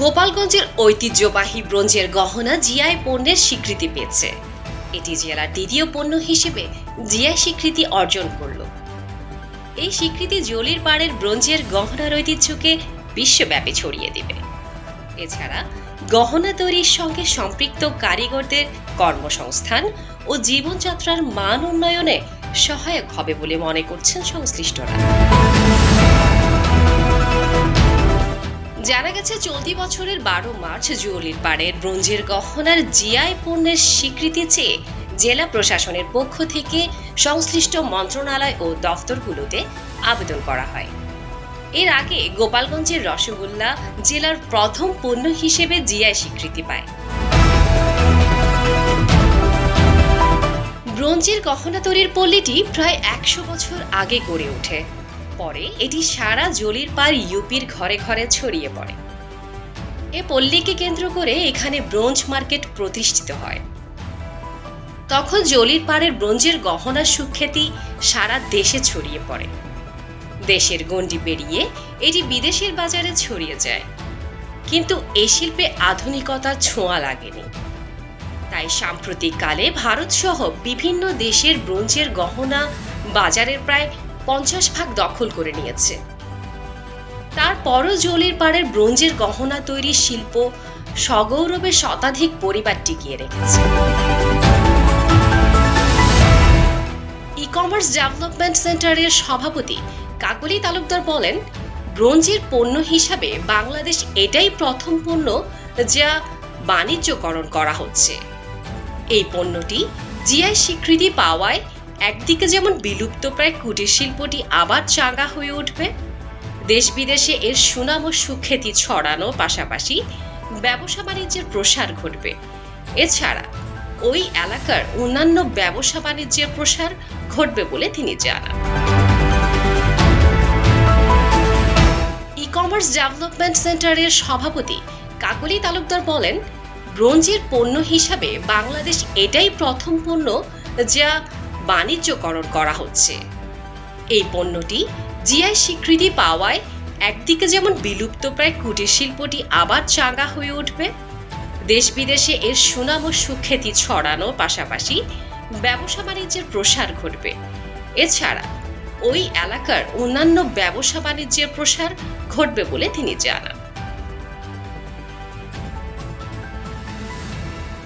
গোপালগঞ্জের ঐতিহ্যবাহী ব্রোঞ্জের গহনা জিআই পণ্যের স্বীকৃতি পেয়েছে। এটি জেলার দ্বিতীয় পণ্য হিসেবে জিআই স্বীকৃতি অর্জন করল। এই স্বীকৃতি জলির পাড়ের ব্রোঞ্জের গহনার ঐতিহ্যকে বিশ্বব্যাপী ছড়িয়ে দেবে। এছাড়া গহনা তৈরির সঙ্গে সম্পৃক্ত কারিগরদের কর্মসংস্থান ও জীবনযাত্রার মান উন্নয়নে সহায়ক হবে বলে মনে করছেন সংশ্লিষ্টরা। জানা গেছে, চলতি বছরের 12 মার্চ জুয়েলির পাড়ের ব্রোঞ্জের গহনার জিআই পণ্যের স্বীকৃতি চেয়ে জেলা প্রশাসনের পক্ষ থেকে সংশ্লিষ্ট মন্ত্রণালয় ও দফতরগুলোতে আবেদন করা হয়। এর আগে গোপালগঞ্জের রসগোল্লা জেলার প্রথম পণ্য হিসেবে জিআই স্বীকৃতি পায়। ব্রোঞ্জের গহনা তৈরির পল্লীটি প্রায় 100 বছর আগে গড়ে ওঠে। পরে এটি সারা জলির পাড় ইউপির ঘরে ঘরে ছড়িয়ে পড়ে। এ পল্লীকে কেন্দ্র করে এখানে ব্রোঞ্জ মার্কেট প্রতিষ্ঠিত হয়। তখন জলির পাড়ের ব্রোঞ্জের গহনার সুখ্যাতি সারা দেশে ছড়িয়ে পড়ে। দেশের গণ্ডি পেরিয়ে এটি বিদেশের বাজারে ছড়িয়ে যায়। কিন্তু এ শিল্পে আধুনিকতার ছোঁয়া লাগেনি। তাই সাম্প্রতিককালে ভারত সহ বিভিন্ন দেশের ব্রোঞ্জের গহনা বাজারের প্রায় 50% দখল করে নিয়েছে। তারপরও জলির পাড়ের ব্রোঞ্জের গহনা তৈরির শিল্প সগৌরবে শতাধিক পরিবার টিকিয়ে রেখেছে। ই কমার্স ডেভেলপমেন্ট সেন্টারের সভাপতি কাকলি তালুকদার বলেন, ব্রোঞ্জের পণ্য হিসাবে বাংলাদেশ এটাই প্রথম পণ্য যা বাণিজ্যকরণ করা হচ্ছে। এই পণ্যটি জিআই স্বীকৃতি পাওয়ায় একদিকে যেমন বিলুপ্তপ্রায় কুটির শিল্পটি আবার চাঙ্গা হয়ে উঠবে, দেশ বিদেশে এর সুনাম ও সুখ্যাতি ছড়ানোর পাশাপাশি ব্যবসা বাণিজ্যের প্রসার ঘটবে। এছাড়া ওই এলাকার অন্যান্য ব্যবসা বাণিজ্যের প্রসার ঘটবে বলে তিনি জানান। ই কমার্স ডেভেলপমেন্ট সেন্টারের সভাপতি কাকলি তালুকদার বলেন, ব্রোঞ্জের পণ্য হিসাবে বাংলাদেশ এটাই প্রথম পণ্য যা বাণিজ্যকরণ করা হচ্ছে। এই পণ্যটি জিআই স্বীকৃতি পাওয়ায় একদিকে যেমন বিলুপ্তপ্রায় কুটির শিল্পটি আবার চাঙ্গা হয়ে উঠবে, দেশ বিদেশে এর সুনাম ও সুখ্যাতি ছড়ানোর পাশাপাশি ব্যবসা বাণিজ্যের প্রসার ঘটবে। এছাড়া ওই এলাকার অন্যান্য ব্যবসা বাণিজ্যের প্রসার ঘটবে বলে তিনি জানান।